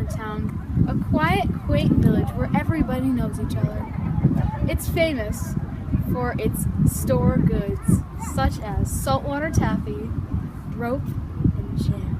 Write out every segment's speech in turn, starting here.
town, a quiet, quaint village where everybody knows each other. It's famous for its store goods, such as saltwater taffy, rope, and jam.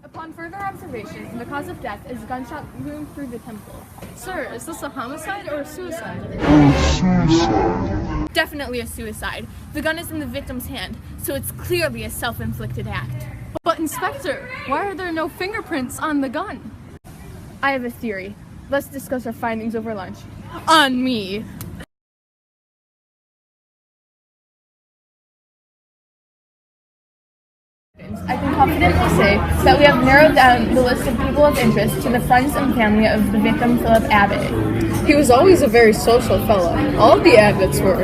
Upon further observation, the cause of death is a gunshot wound through the temple. Sir, is this a homicide or a suicide? Definitely a suicide. The gun is in the victim's hand, so it's clearly a self-inflicted act. But Inspector, why are there no fingerprints on the gun? I have a theory. Let's discuss our findings over lunch. On me. I can confidently say that we have narrowed down the list of people of interest to the friends and family of the victim, Philip Abbott. He was always a very social fellow. All of the Abbotts were.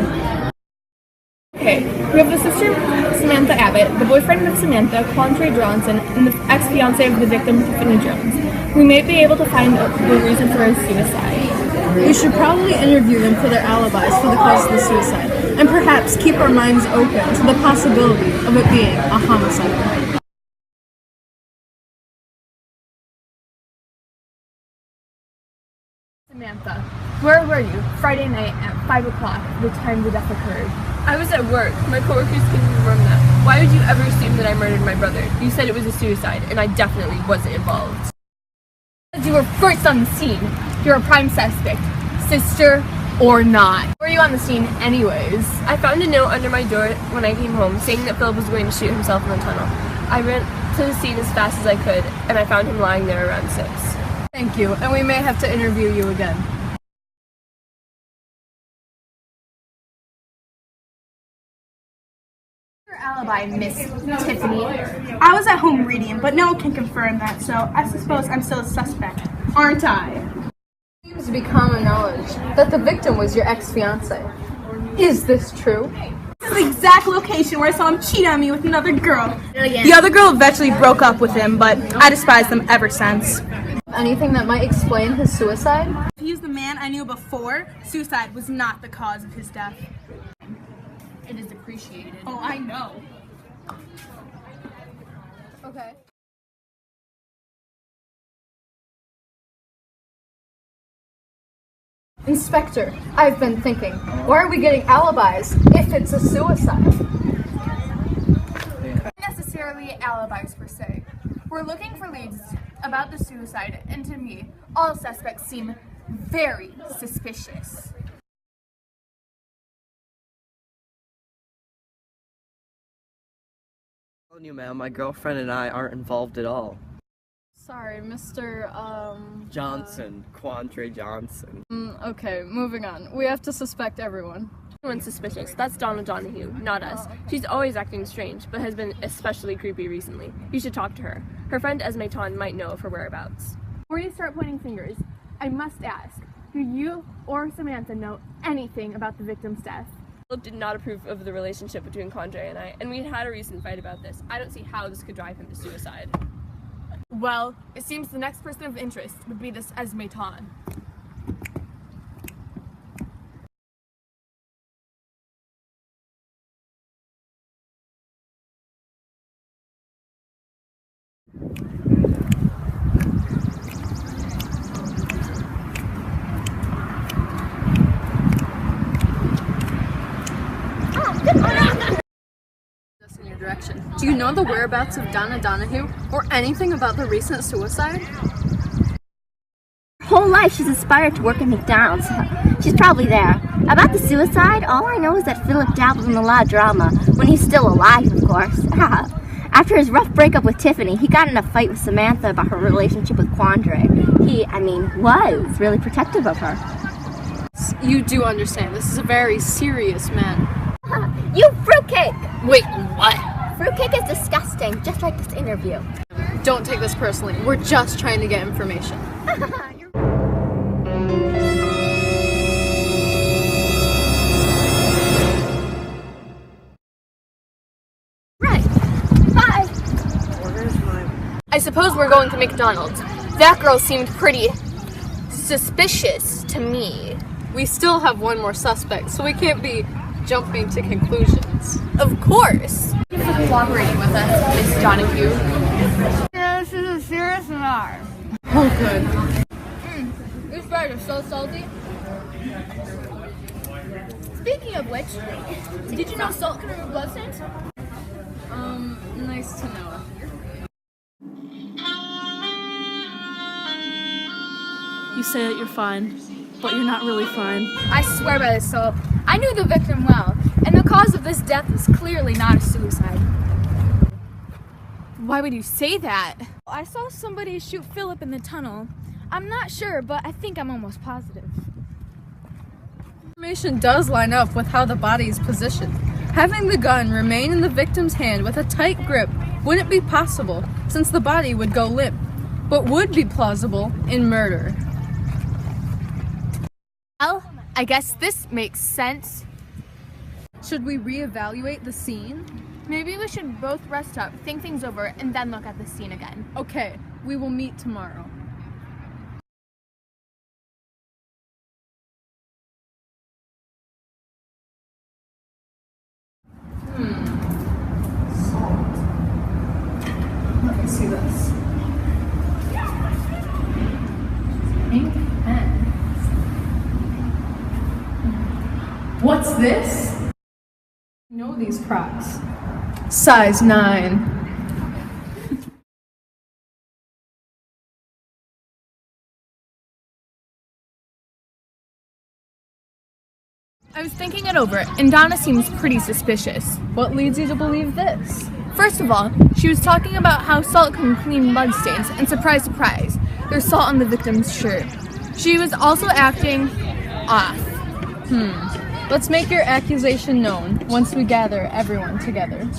Okay, we have the sister, Samantha Abbott, the boyfriend of Samantha, Quantre Johnson, and the ex-fiancée of the victim, Tiffany Jones. We may be able to find the reason for his suicide. We should probably interview them for their alibis for the cause of the suicide, and perhaps keep our minds open to the possibility of it being a homicide. Samantha, where were you Friday night at 5 o'clock, the time the death occurred? I was at work. My coworkers can confirm that. Why would you ever assume that I murdered my brother? You said it was a suicide, and I definitely wasn't involved. You were first on the scene. You're a prime suspect, sister or not. Were you on the scene anyways? I found a note under my door when I came home saying that Philip was going to shoot himself in the tunnel. I ran to the scene as fast as I could, and I found him lying there around 6. Thank you, and we may have to interview you again. Your alibi, Miss Tiffany. I was at home reading, but no one can confirm that, so I suppose I'm still a suspect, aren't I? It seems to be common knowledge that the victim was your ex-fiancé. Is this true? This is the exact location where I saw him cheat on me with another girl. The other girl eventually broke up with him, but I despised them ever since. Anything that might explain his suicide? If he was the man I knew before, suicide was not the cause of his death. It is appreciated. Oh, I know. Okay. Inspector, I've been thinking, why are we getting alibis if it's a suicide? Not necessarily alibis per se. We're looking for leads about the suicide, and to me, all suspects seem very suspicious. Telling you, ma'am, my girlfriend and I aren't involved at all. Sorry, Mr. Johnson, Quantre Johnson. Okay, moving on. We have to suspect everyone. Everyone's suspicious. That's Donna Donahue, not us. She's always acting strange, but has been especially creepy recently. You should talk to her. Her friend Esme Ton might know of her whereabouts. Before you start pointing fingers, I must ask, do you or Samantha know anything about the victim's death? Philip did not approve of the relationship between Quantre and I, and we had a recent fight about this. I don't see how this could drive him to suicide. Well, it seems the next person of interest would be this Esme Ton. In your direction. Do you know the whereabouts of Donna Donahue or anything about the recent suicide? Her whole life she's aspired to work at McDonald's. She's probably there. About the suicide, all I know is that Philip dabbled in a lot of drama, when he's still alive, of course. After his rough breakup with Tiffany, he got in a fight with Samantha about her relationship with Quantre. He, was really protective of her. You do understand, this is a very serious man. You fruitcake! Wait, what? Fruitcake is disgusting, just like this interview. Don't take this personally. We're just trying to get information. suppose we're going to McDonald's. That girl seemed pretty suspicious to me. We still have one more suspect, so we can't be jumping to conclusions. Of course. Thank you for cooperating with us, Miss Donahue. This is a serious matter. Oh, good. This bread is so salty. Speaking of which, did you know salt can remove blood stains? Nice to know. You say that you're fine, but you're not really fine. I swear by this salt. I knew the victim well, and the cause of this death was clearly not a suicide. Why would you say that? I saw somebody shoot Philip in the tunnel. I'm not sure, but I think I'm almost positive. Information does line up with how the body is positioned. Having the gun remain in the victim's hand with a tight grip wouldn't be possible, since the body would go limp, but would be plausible in murder. Well, I guess this makes sense. Should we reevaluate the scene? Maybe we should both rest up, think things over, and then look at the scene again. Okay, we will meet tomorrow. Let me see this. Pink pen. What's this? I know these Crocs. Size 9. I was thinking it over, and Donna seems pretty suspicious. What leads you to believe this? First of all, she was talking about how salt can clean blood stains, and surprise, surprise, there's salt on the victim's shirt. She was also acting off. Let's make your accusation known once we gather everyone together.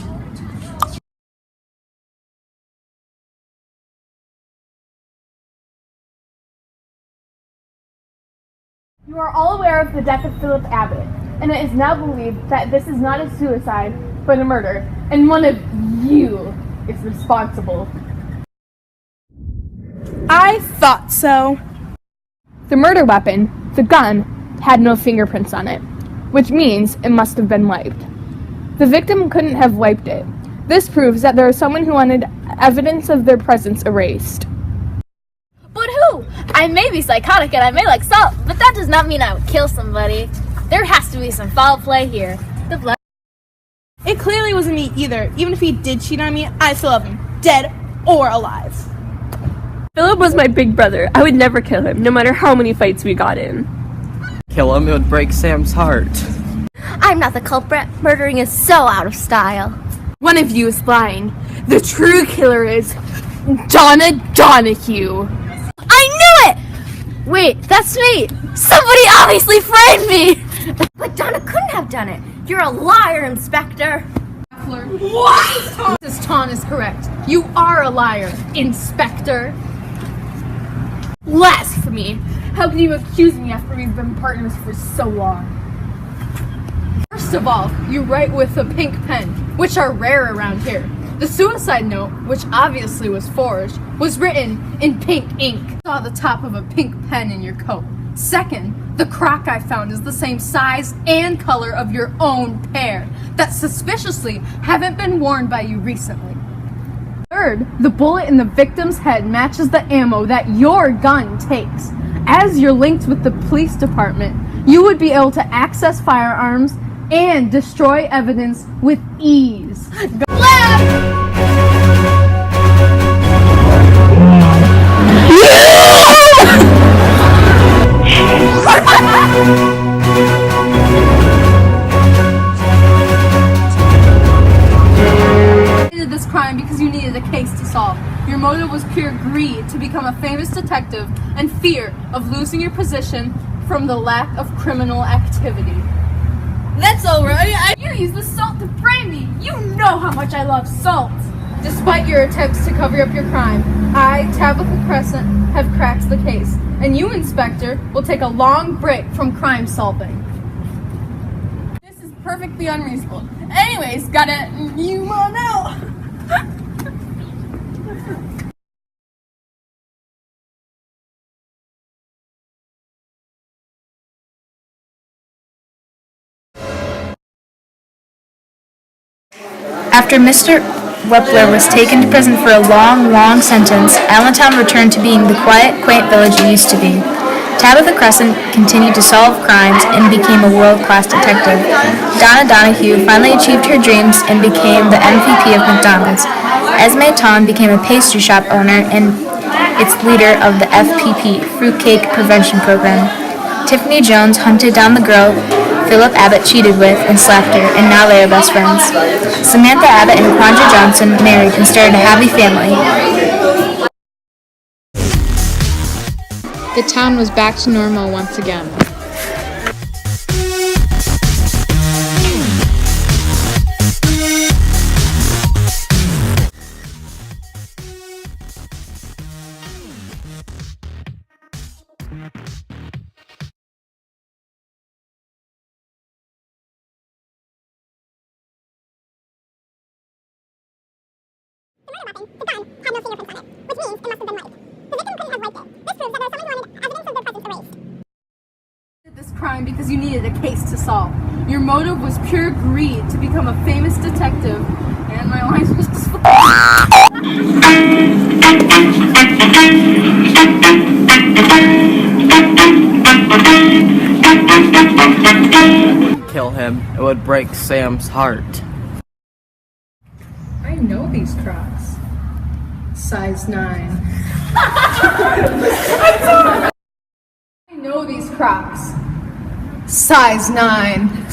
You are all aware of the death of Philip Abbott, and it is now believed that this is not a suicide, but a murder, and one of you is responsible. I thought so. The murder weapon, the gun, had no fingerprints on it, which means it must have been wiped. The victim couldn't have wiped it. This proves that there is someone who wanted evidence of their presence erased. But who? I may be psychotic and I may like salt, but that does not mean I would kill somebody. There has to be some foul play here. The blood. It clearly wasn't me either. Even if he did cheat on me, I still love him, dead or alive. Philip was my big brother. I would never kill him, no matter how many fights we got in. Kill him, it would break Sam's heart. I'm not the culprit. Murdering is so out of style. One of you is lying. The true killer is Donna Donahue. I knew it! Wait, that's me! Somebody obviously framed me! But Donna couldn't have done it. You're a liar, Inspector. What? Mrs. Tawn is correct. You are a liar, Inspector. Blasphemy! How can you accuse me after we've been partners for so long? First of all, you write with a pink pen, which are rare around here. The suicide note, which obviously was forged, was written in pink ink. I saw the top of a pink pen in your coat. Second, the crock I found is the same size and color of your own pair that suspiciously haven't been worn by you recently. Third, the bullet in the victim's head matches the ammo that your gun takes. As you're linked with the police department, you would be able to access firearms and destroy evidence with ease. This crime because you needed a case to solve. Your motive was pure greed to become a famous detective and fear of losing your position from the lack of criminal activity. That's alright. You used the salt to frame me. You know how much I love salt. Despite your attempts to cover up your crime, I, Tabitha Crescent, have cracked the case, and you, Inspector, will take a long break from crime solving. This is perfectly unreasonable. Anyways, gotta you all know. After Mr. Wepler was taken to prison for a long sentence, Allentown returned to being the quiet, quaint village it used to be. Tabitha Crescent continued to solve crimes and became a world-class detective. Donna Donahue finally achieved her dreams and became the MVP of McDonald's. Esme Ton became a pastry shop owner and its leader of the FPP, Fruitcake Prevention Program. Tiffany Jones hunted down the girl Philip Abbott cheated with and slapped her, and now they are best friends. Samantha Abbott and Quandra Johnson married and started a happy family. The town was back to normal once again. The gun had no fingerprints on it, which means it must have been wiped. The victim couldn't have wiped it. This proves that there was someone who wanted evidence of their presence erased. You did this crime because you needed a case to solve. Your motive was pure greed to become a famous detective, and my lines was just Kill him. It would break Sam's heart. I know these Crocs. Size 9. I know these Crocs. Size 9.